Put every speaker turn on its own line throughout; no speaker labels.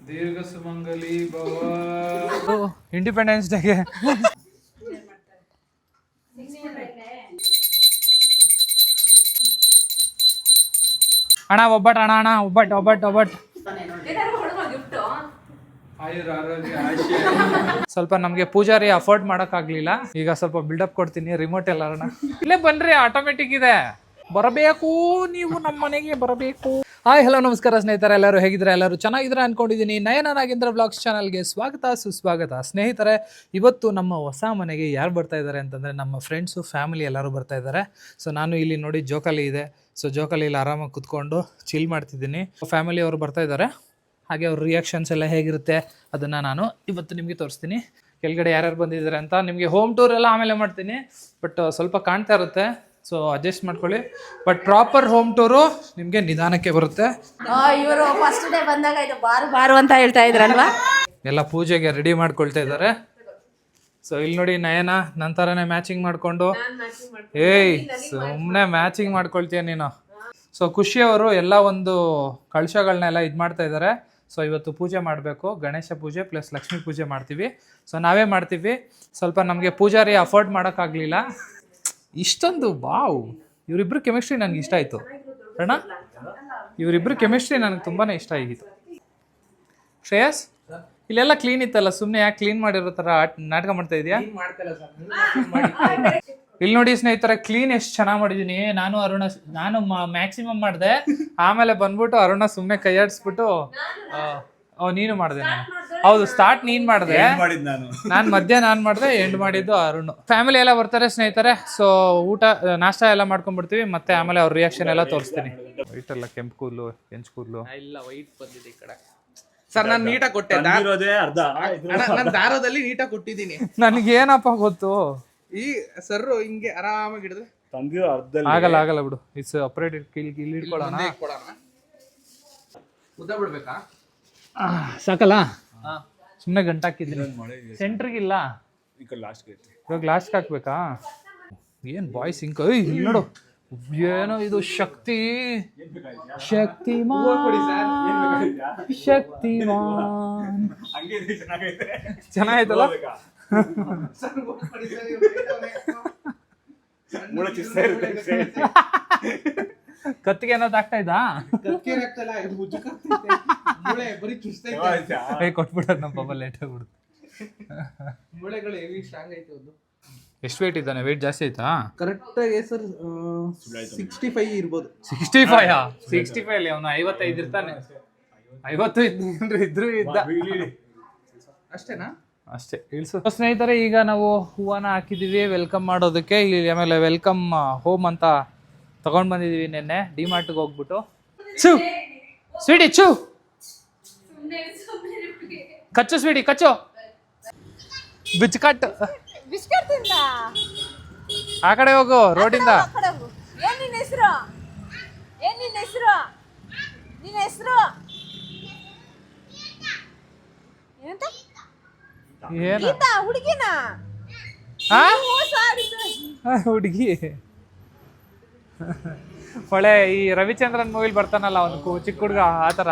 ದೀರ್ಘ ಸುಮಂಗಲಿ ಭವ. ಇಂಡಿಪೆಂಡೆನ್ಸ್ ಡೇಗೆ ಅಣ್ಣ ಒಬ್ಬಟ್ಟು ಅಣ್ಣ ಅಣ್ಣ ಒಬ್ಬಟ್ಟು ಸ್ವಲ್ಪ ನಮ್ಗೆ ಪೂಜಾರಿ ಅಫೋರ್ಡ್ ಮಾಡಕ್ಕಾಗ್ಲಿಲ್ಲ. ಈಗ ಸ್ವಲ್ಪ ಬಿಲ್ಡಪ್ ಕೊಡ್ತೀನಿ. ರಿಮೋಟ್ ಎಲ್ಲ ಇಲ್ಲೇ ಬನ್ರಿ, ಆಟೋಮೆಟಿಕ್ ಇದೆ. ಬರಬೇಕು, ನೀವು ನಮ್ಮ ಮನೆಗೆ ಬರಬೇಕು. ಹಾಯ್ ಹಲೋ ನಮಸ್ಕಾರ ಸ್ನೇಹಿತರೆ, ಎಲ್ಲರೂ ಹೇಗಿದ್ರೆ? ಎಲ್ಲರೂ ಚೆನ್ನಾಗಿದ್ರೆ ಅನ್ಕೊಂಡಿದ್ದೀನಿ. ನಯನ ನಾಗೇಂದ್ರ ಬ್ಲಾಗ್ಸ್ ಚಾನಲ್ಗೆ ಸ್ವಾಗತ ಸುಸ್ವಾಗತ. ಸ್ನೇಹಿತರೆ, ಇವತ್ತು ನಮ್ಮ ಹೊಸ ಮನೆಗೆ ಯಾರು ಬರ್ತಾ ಇದ್ದಾರೆ ಅಂತಂದರೆ ನಮ್ಮ ಫ್ರೆಂಡ್ಸು, ಫ್ಯಾಮಿಲಿ ಎಲ್ಲರೂ ಬರ್ತಾ ಇದ್ದಾರೆ. ಸೊ ನಾನು ಇಲ್ಲಿ ನೋಡಿ ಜೋಕಾಲಿ ಇದೆ. ಸೊ ಜೋಕಾಲಿಯಲ್ಲಿ ಆರಾಮಾಗಿ ಕುತ್ಕೊಂಡು ಚಿಲ್ ಮಾಡ್ತಿದ್ದೀನಿ. ಫ್ಯಾಮಿಲಿ ಅವರು ಬರ್ತಾ ಇದ್ದಾರೆ. ಹಾಗೆ ಅವ್ರ ರಿಯಾಕ್ಷನ್ಸ್ ಎಲ್ಲ ಹೇಗಿರುತ್ತೆ ಅದನ್ನು ನಾನು ಇವತ್ತು ನಿಮಗೆ ತೋರಿಸ್ತೀನಿ. ಕೆಳಗಡೆ ಯಾರ್ಯಾರು ಬಂದಿದ್ದಾರೆ ಅಂತ. ನಿಮಗೆ ಹೋಮ್ ಟೂರ್ ಎಲ್ಲ ಆಮೇಲೆ ಮಾಡ್ತೀನಿ, ಬಟ್ ಸ್ವಲ್ಪ ಕಾಣ್ತಾ ಇರುತ್ತೆ, ಸೊ ಅಡ್ಜಸ್ಟ್ ಮಾಡ್ಕೊಳ್ಳಿ. ಬಟ್ ಪ್ರಾಪರ್ ಹೋಮ್ ಟೂರು ನಿಮಗೆ ನಿಧಾನಕ್ಕೆ ಬರುತ್ತೆ.
ಇವರು ಫಸ್ಟ್ ಡೇ ಬಂದಾಗ ಇದು ಬಾರು ಅಂತ ಹೇಳ್ತಾ ಇದ್ರಲ್ವಾ.
ಎಲ್ಲ ಪೂಜೆಗೆ ರೆಡಿ ಮಾಡ್ಕೊಳ್ತಾ ಇದ್ದಾರೆ. ಸೊ ಇಲ್ಲಿ ನೋಡಿ ನಯನ ನಂತರನೇ ಮ್ಯಾಚಿಂಗ್ ಮಾಡಿಕೊಂಡು, ಏಯ್ ಸುಮ್ಮನೆ ಮ್ಯಾಚಿಂಗ್ ಮಾಡ್ಕೊಳ್ತೀಯ ನೀನು. ಸೊ ಖುಷಿಯವರು ಎಲ್ಲ ಒಂದು ಕಳಶಗಳನ್ನೆಲ್ಲ ಇದು ಮಾಡ್ತಾ ಇದ್ದಾರೆ. ಸೊ ಇವತ್ತು ಪೂಜೆ ಮಾಡಬೇಕು, ಗಣೇಶ ಪೂಜೆ ಪ್ಲಸ್ ಲಕ್ಷ್ಮೀ ಪೂಜೆ ಮಾಡ್ತೀವಿ. ಸೊ ನಾವೇ ಮಾಡ್ತೀವಿ. ಸ್ವಲ್ಪ ನಮಗೆ ಪೂಜಾರಿ ಅಫೋರ್ಡ್ ಮಾಡೋಕ್ಕಾಗಲಿಲ್ಲ. ಇಷ್ಟೊಂದು ವಾವ್, ಇವರಿಬ್ಬರು ಕೆಮಿಸ್ಟ್ರಿ ನನಗೆ ಇಷ್ಟ ಆಯಿತು ಅಣ್ಣ. ಇವರಿಬ್ಬರು ಕೆಮಿಸ್ಟ್ರಿ ನನಗೆ ತುಂಬಾ ಇಷ್ಟ ಆಗಿತ್ತು. ಶ್ರೇಯಸ್, ಇಲ್ಲೆಲ್ಲ ಕ್ಲೀನ್ ಇತ್ತಲ್ಲ, ಸುಮ್ಮನೆ ಯಾಕೆ ಕ್ಲೀನ್ ಮಾಡಿರೋ ಥರ ನಾಟಕ ಮಾಡ್ತಾ ಇದೆಯಾ? ಇಲ್ಲಿ ನೋಡಿ ಸ್ನೇಹಿತರೆ, ಕ್ಲೀನ್ ಎಷ್ಟು ಚೆನ್ನಾಗಿ ಮಾಡಿದ್ದೀನಿ. ನಾನು ಮ್ಯಾಕ್ಸಿಮಮ್ ಮಾಡಿದೆ. ಆಮೇಲೆ ಬಂದ್ಬಿಟ್ಟು ಅರುಣ ಸುಮ್ಮನೆ ಕೈಯಾಡಿಸ್ಬಿಟ್ಟು ನೀನು ಮಾಡಿದೆ. ಹೌದು, ಸ್ಟಾರ್ಟ್ ನೀನ್ ಮಾಡಿದೆ, ನಾನು ಮಧ್ಯ ನಾನು ಮಾಡಿದೆ, ಎಂಡ್ ಮಾಡಿದ್ದು ಅರುಣ್. ಫ್ಯಾಮಿಲಿ ಎಲ್ಲ ಬರ್ತಾರೆ ಸ್ನೇಹಿತರೆ. ಸೊ ಊಟ ನಾಷ್ಟ ಎಲ್ಲ ಮಾಡ್ಕೊಂಡ್ಬಿಡ್ತೀವಿ, ಮತ್ತೆ ಆಮೇಲೆ ಅವ್ರ ರಿಯಾಕ್ಷನ್ ಎಲ್ಲ ತೋರಿಸ್ತೀನಿ. ವೈಟ್ ಅಲ್ಲ, ಕೆಂಪು ಕೂದಲು, ಕೆಂಚು ಕೂದಲು ಇಲ್ಲ, ವೈಟ್ ಬಂದಿದೆ ಈ ಕಡೆ.
ಸರ್ ನಾನು ನೀಟಾಗಿ ಕೊಟ್ಟೆ, ನಾನು ದಾರದಲ್ಲಿ ನೀಟಾಗಿ ಕೊಟ್ಟಿದ್ದೀನಿ.
ನನಗೇನಪ್ಪ ಗೊತ್ತು,
ಈ ಸರ್ ಹಿಂಗೆ ಆರಾಮಾಗಿ ಹಿಡಿದ್ರೆ
ಆಗಲ್ಲ ಬಿಡು. It's appellate. ಇಲ್ಲಿ ಇಟ್ಕೊಳ್ಳೋಣ,
ಉದ್ದ ಬಿಡ್ಬೇಕಾ?
ಸಾಕಲ್ಲ, ಸುಮ್ಮನೆ ಗಂಟು ಹಾಕಿದ್ದೀನಿ. ಸೆಂಟ್ರಿಗಿಲ್ಲ, ಇವಾಗ ಲಾಸ್ಟ್ ಹಾಕ್ಬೇಕಾ? ಏನ್ ಬಾಯ್ಸ್ ಇಂಕ್ ನೋಡು, ಏನೋ ಇದು ಶಕ್ತಿಮಾನ್ ಚೆನ್ನಾಗೈತಲ್ಲ. ಕತ್ತಿಗೆ ಏನಾದ್ರು ಆಗ್ತಾ ಇದ್ದಾ? ಕೊಟ್ಬಿಡೋದು ನಮ್ಮ ಪಾಪ, ಲೇಟ್ ಆಗ್ಬಿಡುತ್ತೆ.
ಮೂಳೆಗಳು ಹೆವಿ ಸ್ಟ್ರಾಂಗ್ ಐತೆ.
ಎಷ್ಟು ವೇಟ್ ಇದ್ದಾನೆ? ವೇಟ್ ಜಾಸ್ತಿ ಆಯ್ತಾ?
ಕರೆಕ್ಟ್ ಆಗಿ ಸರ್ 65 ಇರ್ಬೋದು.
65 ಅಲ್ಲಿ ಅವನು 55 ಇರ್ತಾನೆ. 50 ಇದ್ರು ಇದ್ದ
ಅಷ್ಟೇನಾ?
ಅಷ್ಟೇ ಇಳಿಸು. ಸ್ನೇಹಿತರೆ, ಈಗ ನಾವು ಹೂವನ್ನ ಹಾಕಿದೀವಿ ವೆಲ್ಕಮ್ ಮಾಡೋದಕ್ಕೆ. ಇಲ್ಲಿ ಆಮೇಲೆ ವೆಲ್ಕಮ್ ಹೋಮ್ ಅಂತ ತಗೊಂಡ್ ಬಂದಿದೀವಿ ನಿನ್ನೆ ಡಿಮಾರ್ಟ್ಗೆ ಹೋಗ್ಬಿಟ್ಟು. ಸ್ವೀಟಿ ಕಚ್ಚು, ಸ್ವೀಟಿ ಕಚ್ಚು, ಬಿಚ್ಕಟ್ ಆ ಕಡೆ ಹೋಗು, ರೋಡಿಂದ.
ನಿನ್ನ ಹೆಸರು
ಹುಡುಗಿ ಒಳ್ಳೆ ಈ ರವಿಚಂದ್ರನ್ ಮೂವಿಲ್ ಬರ್ತಾನಲ್ಲ ಅವನು ಚಿಕ್ಕ ಹುಡುಗ, ಆತರ.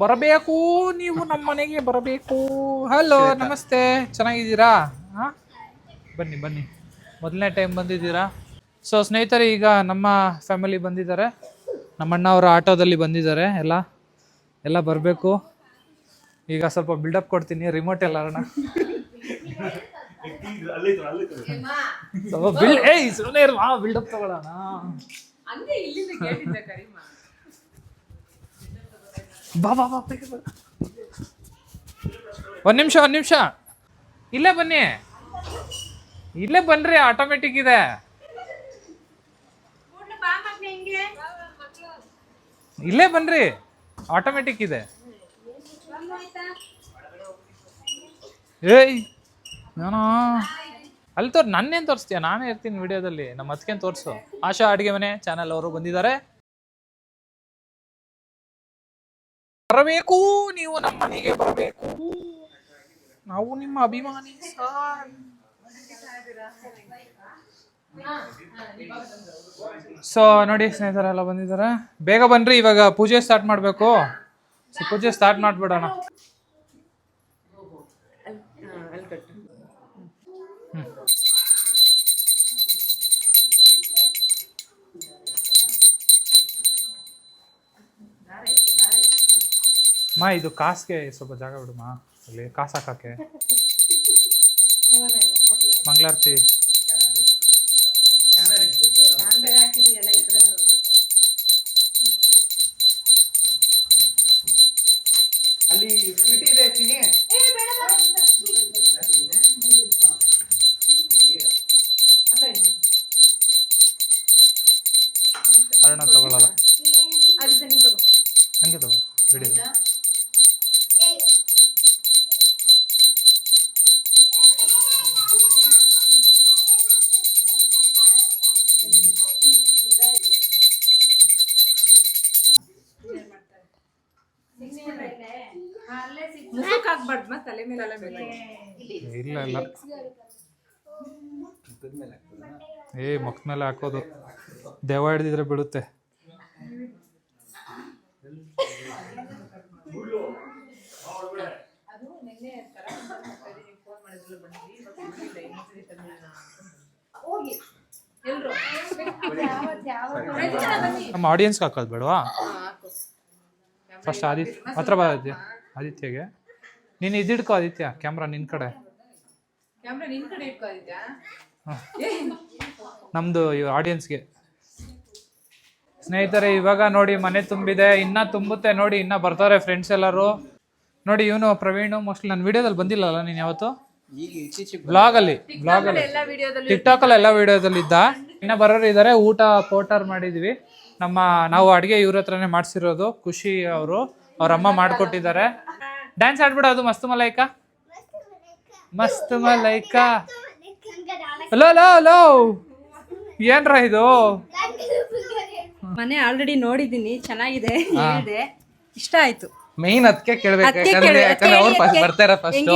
ಬರಬೇಕು, ನೀವು ನಮ್ಮ ಮನೆಗೆ ಬರಬೇಕು. ಹಲೋ, ನಮಸ್ತೆ, ಚೆನ್ನಾಗಿದ್ದೀರಾ? ಬನ್ನಿ, ಮೊದಲನೇ ಟೈಮ್ ಬಂದಿದ್ದೀರಾ? ಸೊ ಸ್ನೇಹಿತರೆ, ಈಗ ನಮ್ಮ ಫ್ಯಾಮಿಲಿ ಬಂದಿದ್ದಾರೆ. ನಮ್ಮಣ್ಣ ಅವರ ಆಟೋದಲ್ಲಿ ಬಂದಿದ್ದಾರೆ. ಎಲ್ಲ ಬರಬೇಕು. ಈಗ ಸ್ವಲ್ಪ ಬಿಲ್ಡಪ್ ಕೊಡ್ತೀನಿ. ರಿಮೋಟ್ ಎಲ್ಲ ಅಣ್ಣ, ಬಿಲ್ಡಪ್ ತಗೊಳ್ಳೋಣ. ಬಾ ಒಂದ್ ನಿಮಿಷ ಇಲ್ಲೇ ಬನ್ರಿ, ಆಟೋಮೆಟಿಕ್ ಇದೆ. ಇಲ್ಲೇ ಬನ್ರಿ, ಆಟೋಮೆಟಿಕ್ ಇದೆ. ಏಯ್ ನಾನು ಅಲ್ಲಿ ನನ್ನೇನು ತೋರಿಸ್ತೀಯ? ನಾನೇ ಇರ್ತೀನಿ ವಿಡಿಯೋದಲ್ಲಿ. ನಮ್ಮ ಅದಕ್ಕೇನು ತೋರಿಸು. ಆಶಾ ಅಡುಗೆ ಮನೆ ಚಾನಲ್ ಅವರು ಬಂದಿದ್ದಾರೆ. ಬರಬೇಕು, ನೀವು ನಮ್ಮ ಮನೆಗೆ ಬರಬೇಕು, ನಾವು ನಿಮ್ಮ ಅಭಿಮಾನಿ ಸಾರ್. ಸೊ ನೋಡಿ ಸ್ನೇಹಿತರೆ, ಎಲ್ಲ ಬಂದಿದ್ದಾರೆ. ಬೇಗ ಬನ್ರಿ, ಇವಾಗ ಪೂಜೆ ಸ್ಟಾರ್ಟ್ ಮಾಡಬೇಕು. ಪೂಜೆ ಸ್ಟಾರ್ಟ್ ಮಾಡ್ಬಿಡೋಣ. ಮಾ ಇದು ಕಾಸ್ಗೆ ಸ್ವಲ್ಪ ಜಾಗ ಬಿಡು ಮಾ, ಅಲ್ಲಿ ಕಾಸು ಹಾಕಕ್ಕೆ. ಮಂಗಳಾರತಿ
ಅಲ್ಲಿ ಸ್ವೀಟ್ ಇದೆ ಚಿನಿ.
ಅರ್ಣ ತಗೊಳ್ಳಲ್ಲ, ಹಂಗೆ ತಗೊಳ್ಳಿ ಬಿಡಿ. ಇಲ್ಲ ಇಲ್ಲ, ಮುಖದ ಮೇಲೆ ಹಾಕೋದು, ದೆವ್ವ ಹಿಡ್ದಿದ್ರೆ ಬಿಡುತ್ತೆ. ನಮ್ಮ ಆಡಿಯನ್ಸ್ಗೆ ಹಾಕೋದು ಬೇಡವಾ? ಫಸ್ಟ್ ಆದಿತ್ಯ ಹತ್ರ ಬರತ್ತೆ, ಆದಿತ್ಯಗೆ. ನೀನು ಇದಿಡ್ಕೋ ಆದಿತ್ಯ, ಕ್ಯಾಮ್ರಾ ನಿನ್ನ ಕಡೆ. ನಮ್ಮದು ಆಡಿಯನ್ಸ್ಗೆ. ಸ್ನೇಹಿತರೆ, ಇವಾಗ ನೋಡಿ ಮನೆ ತುಂಬಿದೆ, ಇನ್ನೂ ತುಂಬುತ್ತೆ ನೋಡಿ, ಇನ್ನೂ ಬರ್ತಾರೆ ಫ್ರೆಂಡ್ಸ್ ಎಲ್ಲರೂ ನೋಡಿ. ಇವನು ಪ್ರವೀಣು ಮೋಸ್ಟ್ಲಿ ನನ್ನ ವಿಡಿಯೋದಲ್ಲಿ ಬಂದಿಲ್ಲಲ್ಲ ನೀನು ಯಾವತ್ತು? ಬ್ಲಾಗಲ್ಲಿ ಟಿಕ್ಟಾಕಲ್ಲಿ ಎಲ್ಲ ವಿಡಿಯೋದಲ್ಲಿ ಇದ್ದ. ಇನ್ನ ಬರೋರು ಇದ್ದಾರೆ. ಊಟ ಪೋಟರ್ ಮಾಡಿದ್ವಿ, ನಾವು ಅಡುಗೆ ಇವ್ರ ಹತ್ರನೇ ಮಾಡಿಸಿರೋದು. ಖುಷಿ ಅವರು, ಅವ್ರ ಅಮ್ಮ ಮಾಡಿಕೊಟ್ಟಿದ್ದಾರೆ. ಡ್ಯಾನ್ಸ್ ಆಡ್ಬಿಡ, ಅದು ಮಸ್ತ್ ಮಲೈಕ, ಮಸ್ತ್ ಮಲೈಕ. ಲೋ ಲೋ ಲೋ, ಏನ್ರ ಇದು?
ಮನೆ ಆಲ್ರೆಡಿ ನೋಡಿದೀನಿ, ಚೆನ್ನಾಗಿದೆ, ಹೇಳಿದೆ, ಇಷ್ಟ ಆಯ್ತು.
ಮೇನ್ ಅದಕ್ಕೆ ಕೇಳ್ಬೇಕು, ಯಾಕಂದ್ರೆ ಅವ್ರು ಬರ್ತಾರ ಫಸ್ಟ್.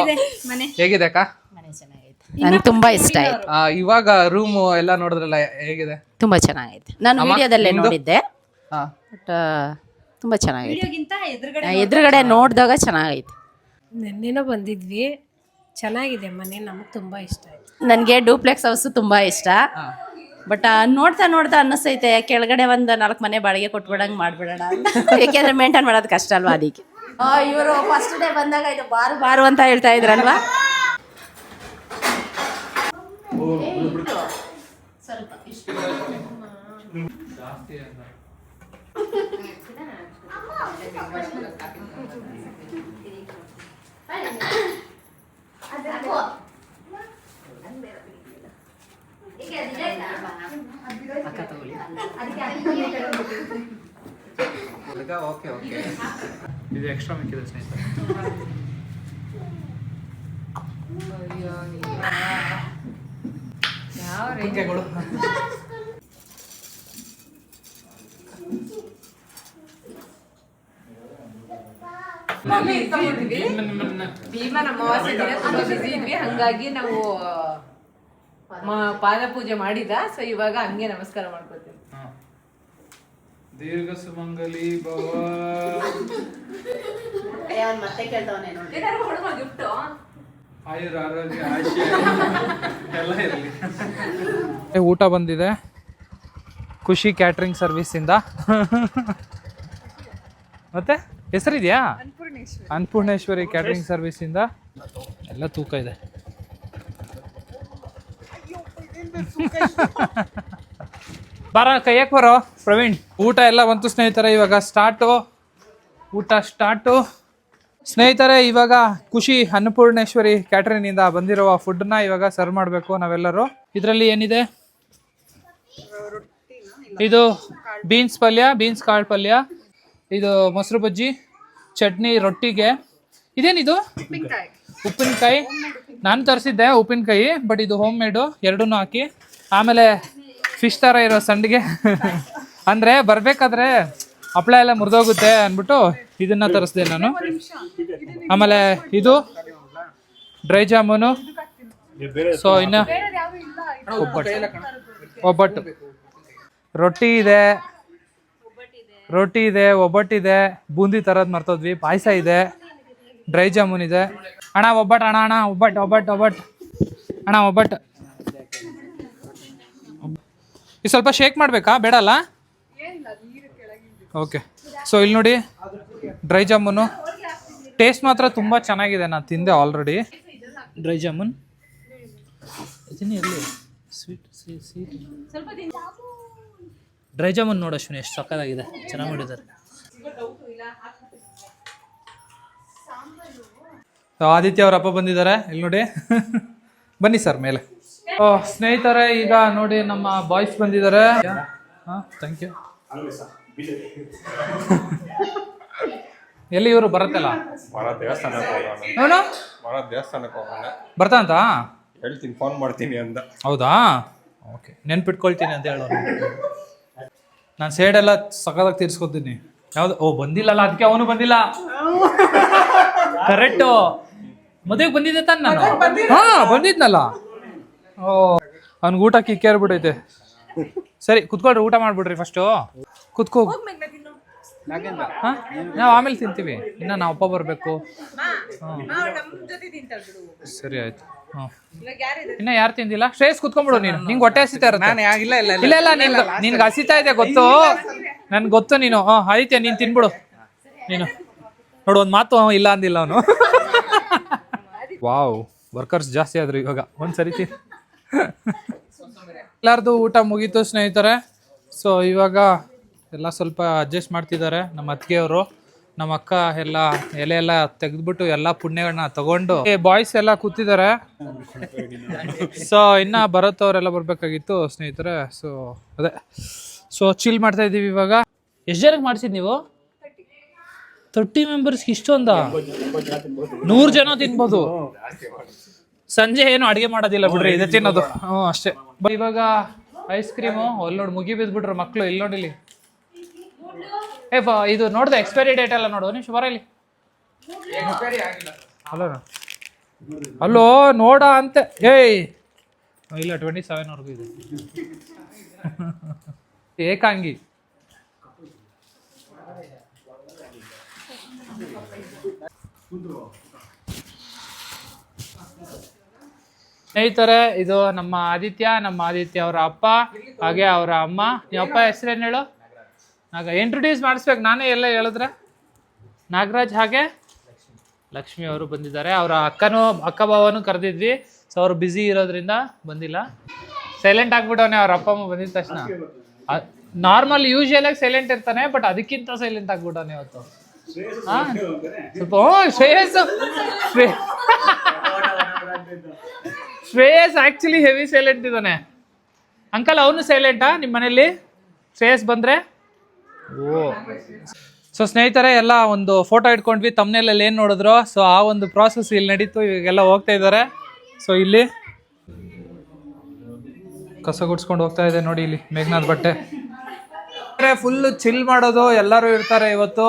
ಮನೆ
ಹೇಗಿದೆ ಅಕ್ಕ?
ನನಗೆ ತುಂಬಾ ಇಷ್ಟ ಆಯ್ತು.
ಇವಾಗ ರೂಮ್ ಎಲ್ಲ ನೋಡಿದ್ರಲ್ಲ, ಹೇಗಿದೆ?
ತುಂಬಾ ಚೆನ್ನಾಗೈತೆ. ನಾನು ವಿಡಿಯೋದಲ್ಲೇ ನೋಡಿದ್ದೆ, ಬಟ್ ತುಂಬಾ ಚೆನ್ನಾಗೈತೆ. ಎದುರುಗಡೆ ನೋಡಿದಾಗ ಚೆನ್ನಾಗೈತೆ.
ನೆನ್ನೆನೋ ಬಂದಿದ್ವಿ, ಚೆನ್ನಾಗಿದೆ ಮನೆ, ನಮಗೆ ತುಂಬಾ ಇಷ್ಟ ಆಯ್ತು.
ನನಗೆ ಡೂಪ್ಲೆಕ್ಸ್ ಹೌಸ್ ತುಂಬಾ ಇಷ್ಟ, ಬಟ್ ನೋಡ್ತಾ ನೋಡ್ತಾ ಅನ್ನಿಸ್ತೈತೆ ಕೆಳಗಡೆ ಒಂದು 4 ಮನೆ ಬಾಡಿಗೆ ಕೊಟ್ಬಿಡಂಗೆ ಮಾಡ್ಬಿಡೋಣ ಅಂತ. ಯಾಕೆಂದ್ರೆ ಮೇಂಟೈನ್ ಮಾಡೋದು ಕಷ್ಟ ಅಲ್ವಾ, ಅದಕ್ಕೆ.
ಇವರು ಫಸ್ಟ್ ಡೇ ಬಂದಾಗ ಇದು ಬಾರು
ಬಾರು ಅಂತ ಹೇಳ್ತಾ ಇದ್ರಲ್ವಾ.
ಇದು ಎಕ್ಸ್ಟ್ರಾ ಮಿಕ್ಕಿದೆ ಸ್ನೇಹಿತರೆ.
ಭೀಮನ ಅಮಾವಾಸ್ಯೆ ದಿನ ತುಂಬಾ ಬಿಸಿ ಇದ್ವಿ, ಹಂಗಾಗಿ ನಾವು ಪಾದ ಪೂಜೆ ಮಾಡಿದ. ಸೊ ಇವಾಗ ಹಂಗೆ ನಮಸ್ಕಾರ ಮಾಡ್ಕೊತೀವಿ.
ದೀರ್ಘ ಸುಮಂಗಲಿ ಭವ.
ಮತ್ತೆ ಕೇಳ್ತವನೇ ನೋಡಿ,
ಗಿಫ್ಟ್
ಆಯುರ್ ಆರೋಗ್ಯ ಆಶಯ ಎಲ್ಲ ಇರಲಿ. ಊಟ ಬಂದಿದೆ ಖುಷಿ ಕ್ಯಾಟ್ರಿಂಗ್ ಸರ್ವಿಸಿಂದ. ಮತ್ತೆ ಹೆಸರಿದೆಯಾ? ಅನ್ನಪೂರ್ಣೇಶ್ವರಿ ಕ್ಯಾಟ್ರಿಂಗ್ ಸರ್ವಿಸಿಂದ. ಎಲ್ಲ ತೂಕ ಇದೆ. ಬಾರ ಕೈಯಕ್ಕೆ ಬರೋ ಪ್ರವೀಣ್. ಊಟ ಎಲ್ಲ ಬಂತು ಸ್ನೇಹಿತರೆ, ಇವಾಗ ಊಟ ಸ್ಟಾರ್ಟು ಸ್ನೇಹಿತರೆ. ಇವಾಗ ಖುಷಿ ಅನ್ನಪೂರ್ಣೇಶ್ವರಿ ಕ್ಯಾಟ್ರಿಂಗಿಂದ ಬಂದಿರುವ ಫುಡ್ನ ಇವಾಗ ಸರ್ವ್ ಮಾಡಬೇಕು ನಾವೆಲ್ಲರೂ. ಇದರಲ್ಲಿ ಏನಿದೆ? ಇದು ಬೀನ್ಸ್ ಪಲ್ಯ, ಬೀನ್ಸ್ ಕಾಳು ಪಲ್ಯ, ಇದು ಮೊಸರು ಬಜ್ಜಿ, ಚಟ್ನಿ ರೊಟ್ಟಿಗೆ. ಇದೇನಿದು? ಉಪ್ಪಿನಕಾಯಿ. ನಾನು ತರಿಸಿದ್ದೆ ಉಪ್ಪಿನಕಾಯಿ, ಬಟ್ ಇದು ಹೋಮ್ ಮೇಡು, ಎರಡೂ ಹಾಕಿ. ಆಮೇಲೆ ಫಿಶ್ ಥರ ಇರೋ ಸಂಡಿಗೆ ಅಂದರೆ ಬರಬೇಕಾದ್ರೆ ಹಪ್ಪಳ ಎಲ್ಲ ಮುರಿದೋಗುತ್ತೆ ಅಂದ್ಬಿಟ್ಟು ಇದನ್ನು ತರಿಸ್ದೆ ನಾನು. ಆಮೇಲೆ ಇದು ಡ್ರೈ ಜಾಮೂನು. ಸೊ ಇನ್ನು ಒಬ್ಬಟ್ಟು, ರೊಟ್ಟಿ ಇದೆ, ಒಬ್ಬಟ್ಟಿದೆ, ಬೂಂದಿ ಥರದ್ದು ಮರ್ತೋದ್ವಿ, ಪಾಯಸ ಇದೆ, ಡ್ರೈ ಜಾಮೂನ್ ಇದೆ. ಅಣ್ಣ ಒಬ್ಬಟ್ಟು ಅಣ್ಣ ಒಬ್ಬಟ್ಟು ಅಣ್ಣ ಒಬ್ಬಟ್ಟು ಇದು ಸ್ವಲ್ಪ ಶೇಕ್ ಮಾಡಬೇಕಾ ಬೇಡಲ್ಲ ಓಕೆ ಸೊ ಇಲ್ಲಿ ನೋಡಿ ಡ್ರೈ ಜಾಮೂನು ಟೇಸ್ಟ್ ಮಾತ್ರ ತುಂಬ ಚೆನ್ನಾಗಿದೆ ನಾನು ತಿಂದೆ ಆಲ್ರೆಡಿ ಡ್ರೈ ಜಾಮೂನ್ ಇದನ್ನೇ ಇರಲಿ ಸ್ವೀಟ್ ಡ್ರೈ ಜಾಮೂನ್ ನೋಡು ಅಶ್ವಿನಿ ಎಷ್ಟು ಸಕ್ಕತ್ತಾಗಿದೆ ಚೆನ್ನಾಗಿ ಮಾಡಿದ್ದಾರೆ ಆದಿತ್ಯ ಅವ್ರ ಅಪ್ಪ ಬಂದಿದ್ದಾರೆ ಇಲ್ಲಿ ನೋಡಿ ಬನ್ನಿ ಸರ್ ಮೇಲೆ ಸ್ನೇಹಿತರೆ ಈಗ ನೋಡಿ ನಮ್ಮ ಬಾಯ್ಸ್ ಬಂದಿದ್ದಾರೆ ಹಾಂ ಥ್ಯಾಂಕ್ ಯು ಎಲ್ಲಿ ಇವರು ಬರತ್ತಲ್ಲ ಬರ್ತಾಂತ
ಹೇಳ್ತೀನಿ ಫೋನ್ ಮಾಡ್ತೀನಿ ಅಂತ
ಹೌದಾ ಓಕೆ ನೆನ್ಪಿಟ್ಕೊಳ್ತೀನಿ ಅಂತ ಹೇಳೋರು ನಾನು ಸೈಡೆಲ್ಲ ಸಕ್ಕದಾಗಿ ತೀರ್ಸ್ಕೊತೀನಿ ಯಾವ್ದು ಬಂದಿಲ್ಲಲ್ಲ ಅದಕ್ಕೆ ಅವನು ಬಂದಿಲ್ಲ ಕರೆಕ್ಟು ಮದುವೆಗೆ ಬಂದಿದ್ದೆ ತಾನೆ ನಾನು ಹಾ ಬಂದಿದ್ನಲ್ಲ ಅವ್ನಿಗೆ ಊಟ ಕಿಕ್ಕೇರ್ಬಿಟ್ಟೈತೆ ಸರಿ ಕುತ್ಕೊಳ್ರಿ ಊಟ ಮಾಡ್ಬಿಡ್ರಿ ಫಸ್ಟು ಕುತ್ಕೋ ಹಾಂ ನಾವು ಆಮೇಲೆ ತಿಂತೀವಿ ಇನ್ನು ನಾವು ಅಪ್ಪ ಬರಬೇಕು ಸರಿ ಆಯ್ತು ಹಾಂ ಇನ್ನ ಯಾರು ತಿಂದಿಲ್ಲ ಶ್ರೇಯಸ್ ಕುತ್ಕೊಂಡ್ಬಿಡು ನೀನು ನಿಂಗೆ ಹೊಟ್ಟೆ ಹಸಿತಾ ಇರುತ್ತೆ
ಇಲ್ಲ ಇಲ್ಲ
ಇಲ್ಲ ಇಲ್ಲ ನಿನ್ಗೆ ಹಸಿತಾ ಇದೆ ಗೊತ್ತು ನನ್ಗೆ ಗೊತ್ತು ನೀನು ಆದಿತ್ಯ ನೀನು ತಿನ್ಬಿಡು ನೀನು ನೋಡು ಒಂದು ಮಾತು ಇಲ್ಲ ಅಂದಿಲ್ಲ ಅವನು ವಾವ್ ವರ್ಕರ್ಸ್ ಜಾಸ್ತಿ ಆದ್ರು ಇವಾಗ ಒಂದ್ಸರಿ ಎಲ್ಲಾರ್ದು ಊಟ ಮುಗೀತು ಸ್ನೇಹಿತರೆ ಸೊ ಇವಾಗ ಎಲ್ಲ ಸ್ವಲ್ಪ ಅಡ್ಜಸ್ಟ್ ಮಾಡ್ತಿದ್ದಾರೆ ನಮ್ಮ ಅತ್ತಿಗೆಯವರು ನಮ್ಮ ಅಕ್ಕ ಎಲ್ಲ ಎಲೆ ಎಲ್ಲ ತೆಗೆದ್ಬಿಟ್ಟು ಎಲ್ಲ ಪುಣ್ಯಗಳನ್ನ ತಗೊಂಡು ಬಾಯ್ಸ್ ಎಲ್ಲ ಕೂತಿದ್ದಾರೆ ಸೊ ಇನ್ನ ಭರತ್ ಅವರೆಲ್ಲ ಬರ್ಬೇಕಾಗಿತ್ತು ಸ್ನೇಹಿತರೆ ಸೊ ಅದೇ ಸೊ ಚಿಲ್ ಮಾಡ್ತಾ ಇದೀವಿ ಇವಾಗ ಎಷ್ಟು ಜನಕ್ಕೆ ಮಾಡ್ಸಿದ್ ನೀವು 30 ಮೆಂಬರ್ಸ್ಗೆ ಇಷ್ಟೊಂದ 100 ಜನ ತಿನ್ಬೋದು ಸಂಜೆ ಏನು ಅಡುಗೆ ಮಾಡೋದಿಲ್ಲ ಬಿಡ್ರಿ ಇದೆ ತಿನ್ನೋದು ಅಷ್ಟೇ ಇವಾಗ ಐಸ್ ಕ್ರೀಮು ಅಲ್ಲಿ ನೋಡಿ ಮುಗಿ ಬಿದ್ಬಿಟ್ರು ಮಕ್ಕಳು ಇಲ್ಲಿ ನೋಡಿಲಿ ಇದು ನೋಡ್ದೆ ಎಕ್ಸ್ಪೈರಿ ಡೇಟ್ ಎಲ್ಲ ನೋಡು ನೀವು ಶುಭರ ಇಲ್ಲಿ ಅಲ್ಲೋ ನೋಡ ಅಂತೆ ಇಲ್ಲ 27ವರೆಗೂ ಇದೆ ಏಕಾಂಗಿ ಸ್ನೇಹಿತರೆ ಇದು ನಮ್ಮ ಆದಿತ್ಯ ಅವರ ಅಪ್ಪ ಹಾಗೆ ಅವರ ಅಮ್ಮ ನಿಮ್ಮ ಅಪ್ಪ ಹೆಸರೇನು ಹೇಳು ಇಂಟ್ರೊಡ್ಯೂಸ್ ಮಾಡಿಸ್ಬೇಕು ನಾನೇ ಎಲ್ಲ ಹೇಳಿದ್ರೆ ನಾಗರಾಜ್ ಹಾಗೆ ಲಕ್ಷ್ಮಿ ಅವರು ಬಂದಿದ್ದಾರೆ ಅವರ ಅಕ್ಕ ಭಾವನೂ ಕರೆದಿದ್ವಿ ಸೊ ಅವರು ಬ್ಯುಸಿ ಇರೋದ್ರಿಂದ ಬಂದಿಲ್ಲ ಸೈಲೆಂಟ್ ಆಗ್ಬಿಟ್ಟವನೆ ಅವ್ರ ಅಪ್ಪ ಅಮ್ಮ ಬಂದಿದ ತಕ್ಷಣ ನಾರ್ಮಲ್ ಯೂಶುವಲ್ ಆಗಿ ಸೈಲೆಂಟ್ ಇರ್ತಾನೆ ಬಟ್ ಅದಕ್ಕಿಂತ ಸೈಲೆಂಟ್ ಆಗ್ಬಿಟ್ಟವನೆ ಇವತ್ತು ಸ್ವಲ್ಪ ಶ್ರೇಯಸ್ ಆಕ್ಚುಲಿ ಹೆವಿ ಸೈಲೆಂಟ್ ಇದ್ದಾನೆ ಅಂಕಲ್ ಅವನು ಸೈಲೆಂಟಾ ನಿಮ್ಮ ಮನೇಲಿ ಶ್ರೇಯಸ್ ಬಂದ್ರೆ ಸೊ ಸ್ನೇಹಿತರೆ ಎಲ್ಲ ಒಂದು ಫೋಟೋ ಇಟ್ಕೊಂಡ್ವಿ ತಮ್ಮನೇಲಲ್ಲಿ ಏನು ನೋಡಿದ್ರು ಸೊ ಆ ಒಂದು ಪ್ರಾಸೆಸ್ ಇಲ್ಲಿ ನಡೀತು ಇವಾಗೆಲ್ಲ ಹೋಗ್ತಾ ಇದ್ದಾರೆ ಸೊ ಇಲ್ಲಿ ಕಸ ಗುಡ್ಸ್ಕೊಂಡು ಹೋಗ್ತಾ ಇದೆ ನೋಡಿ ಇಲ್ಲಿ ಮೇಘನಾಥ್ ಬಟ್ಟೆ ಫುಲ್ ಚಿಲ್ ಮಾಡೋದು ಎಲ್ಲರೂ ಇರ್ತಾರೆ ಇವತ್ತು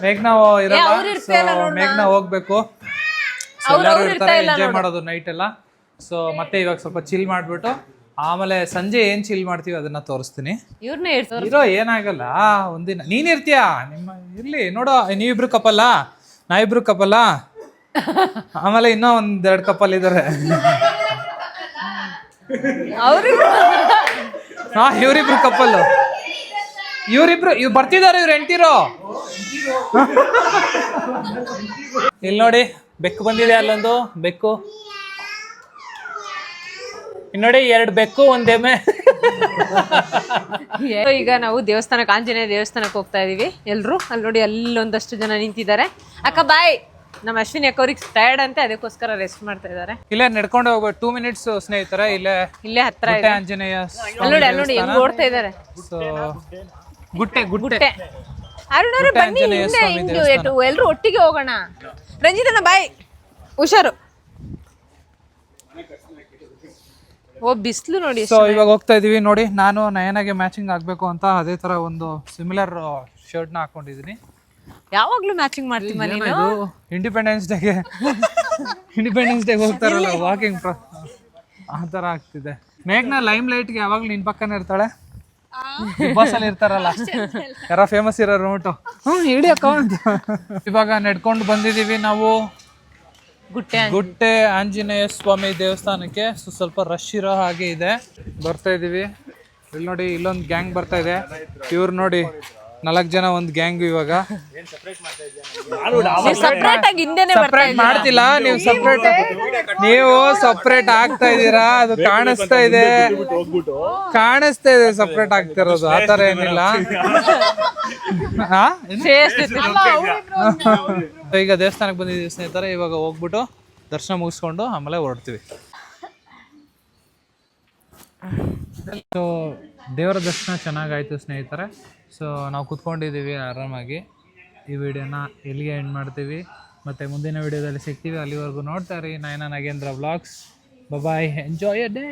ಮೇಘನಾ ಇರಲ್ಲ ಮೇಘನಾ ಹೋಗ್ಬೇಕು ಎಲ್ಲರೂ ಇರ್ತಾರೆ ಎಂಜಾಯ್ ಮಾಡೋದು ನೈಟ್ ಎಲ್ಲ ಸೊ ಮತ್ತೆ ಇವಾಗ ಸ್ವಲ್ಪ ಚಿಲ್ ಮಾಡ್ಬಿಟ್ಟು ಆಮೇಲೆ ಸಂಜೆ ಏನ್ ಚಿಲ್ ಮಾಡ್ತೀವಿ ಅದನ್ನ ತೋರಿಸ್ತೀನಿ ಇರೋ ಏನಾಗಲ್ಲ ಒಂದಿನ ನೀನ್ ಇರ್ತೀಯಾ ನಿಮ್ಮ ಇರ್ಲಿ ನೋಡು ನೀವಿಬ್ರು ಕಪಲ್ಲ ನಾವಿಬ್ರು ಕಪಲ್ಲ ಆಮೇಲೆ ಇನ್ನೂ 1-2 ಕಪಲ್ ಇದಾರೆ ಹಾ ಇವ್ರಿಬ್ರು ಕಪಲ್ ಇವ್ರು ಬರ್ತಿದಾರೆ ಇವ್ರು ಹೆಂಡ್ತಿರೋ ಇಲ್ಲಿ ನೋಡಿ ಬೆಕ್ಕು ಬಂದಿದೆ ಅಲ್ಲೊಂದು ಬೆಕ್ಕು ನೋಡಿ 2 ಬೆಕ್ಕು 1 ಎಮ್ಮೆ
ಈಗ ನಾವು ದೇವಸ್ಥಾನಕ್ಕೆ ಆಂಜನೇಯ ದೇವಸ್ಥಾನಕ್ಕೆ ಹೋಗ್ತಾ ಇದೀವಿ ಎಲ್ರು ಅಲ್ಲಿ ನೋಡಿ ಅಲ್ಲೊಂದಷ್ಟು ಜನ ನಿಂತಿದ್ದಾರೆ ಅಕ್ಕ ಬಾಯ್ ನಮ್ಮ ಅಶ್ವಿನಿ ಅಕ್ಕವ್ರಿಗೆ ಟಯರ್ಡ್ ಅಂತೆ ಅದಕ್ಕೋಸ್ಕರ ರೆಸ್ಟ್ ಮಾಡ್ತಾ ಇದಾರೆ
ಇಲ್ಲೇ ನಡ್ಕೊಂಡು ಹೋಗ್ಬೇಕು 2 ಮಿನಿಟ್ಸ್ ಸ್ನೇಹಿತರೆ ಇಲ್ಲೇ
ಹತ್ರ
ಆಂಜನೇಯ
ನೋಡಿ ಅಲ್ಲಿ ನೋಡಿ ಹೆಂಗ್ ಓಡ್ತಾ ಇದಾರೆ
ಗುಟ್ಟೆ
ಅರುಣವ್ರೆ ಬನ್ನಿ ಎಲ್ರು ಒಟ್ಟಿಗೆ ಹೋಗೋಣ ರಂಜಿತನ ಬಾಯ್ ಹುಷಾರು ಬಿಸಿಲು ನೋಡಿ
ಸೊ ಇವಾಗ ಹೋಗ್ತಾ ಇದೀವಿ ನೋಡಿ ನಾನು ನಯನಾಗೆ ಮ್ಯಾಚಿಂಗ್ ಆಗ್ಬೇಕು ಅಂತ ಅದೇ ತರ ಒಂದು ಸಿಮಿಲರ್ ಶರ್ಟ್ ನ ಹಾಕೊಂಡಿದೀನಿ
ಯಾವಾಗ್ಲೂ ಮ್ಯಾಚಿಂಗ್ ಮಾಡ್ತೀವಿ
ಇದು ಇಂಡಿಪೆಂಡೆನ್ಸ್ ಡೇಗೆ ಹೋಗ್ತಾರಲ್ಲ ವಾಕಿಂಗ್ ಆ ತರ ಆಗ್ತಿದೆ ಮೇಘ್ನ ಲೈಮ್ ಲೈಟ್ಗೆ ಯಾವಾಗ್ಲೂ ನಿನ್ ಪಕ್ಕನೇ ಇರ್ತಾಳೆ ಬಸ್ ಅಲ್ಲಿ ಇರ್ತಾರಲ್ಲ ಯಾರ ಫೇಮಸ್ ಇರೋರು ನೋಟು ಹಿಡಿಯಕ್ಕ ಅಂತ ಇವಾಗ ನಡ್ಕೊಂಡು ಬಂದಿದೀವಿ ನಾವು ಗುಟ್ಟೆ ಆಂಜನೇಯ ಸ್ವಾಮಿ ದೇವಸ್ಥಾನಕ್ಕೆ ಸ್ವಲ್ಪ ರಶ್ ಇರೋ ಹಾಗೆ ಇದೆ. ಬರ್ತಾ ಇದೀವಿ. ಇಲ್ಲಿ ನೋಡಿ ಇಲ್ಲೊಂದು ಗ್ಯಾಂಗ್ ಬರ್ತಾ ಇದೆ. ಇವ್ರು ನೋಡಿ 4 ಜನ ಒಂದು ಗ್ಯಾಂಗ್. ಇವಾಗ
ಸಪ್ರೇಟ್ ಆಗಿ ಹಿಂದೆನೆ
ಸಪ್ರೇಟ್ ಮಾಡ್ತಿಲ್ಲ, ನೀವು ಸಪ್ರೇಟ್ ಆಗ್ತಾ ಇದೀರಾ. ಅದು ಕಾಣಿಸ್ತಾ ಇದೆ ಸಪ್ರೇಟ್ ಆಗ್ತಿರೋದು. ಆತರ ಏನಿಲ್ಲ. ಈಗ ದೇವಸ್ಥಾನಕ್ಕೆ ಬಂದಿದ್ದೀವಿ ಸ್ನೇಹಿತರೆ. ಇವಾಗ ಹೋಗ್ಬಿಟ್ಟು ದರ್ಶನ ಮುಗಿಸ್ಕೊಂಡು ಆಮೇಲೆ ಹೊರಡ್ತೀವಿ. ಸೊ ದೇವರ ದರ್ಶನ ಚೆನ್ನಾಗಾಯ್ತು ಸ್ನೇಹಿತರೆ. ಸೊ ನಾವು ಕೂತ್ಕೊಂಡಿದ್ದೀವಿ ಆರಾಮಾಗಿ. ಈ ವಿಡಿಯೋನ ಎಲ್ಲಿಗೆ ಎಂಡ್ ಮಾಡ್ತೀವಿ, ಮತ್ತು ಮುಂದಿನ ವಿಡಿಯೋದಲ್ಲಿ ಸಿಗ್ತೀವಿ. ಅಲ್ಲಿವರೆಗೂ ನೋಡ್ತಾ ಇರಿ Nayana Nagendra vlogs. Bye, enjoy a day.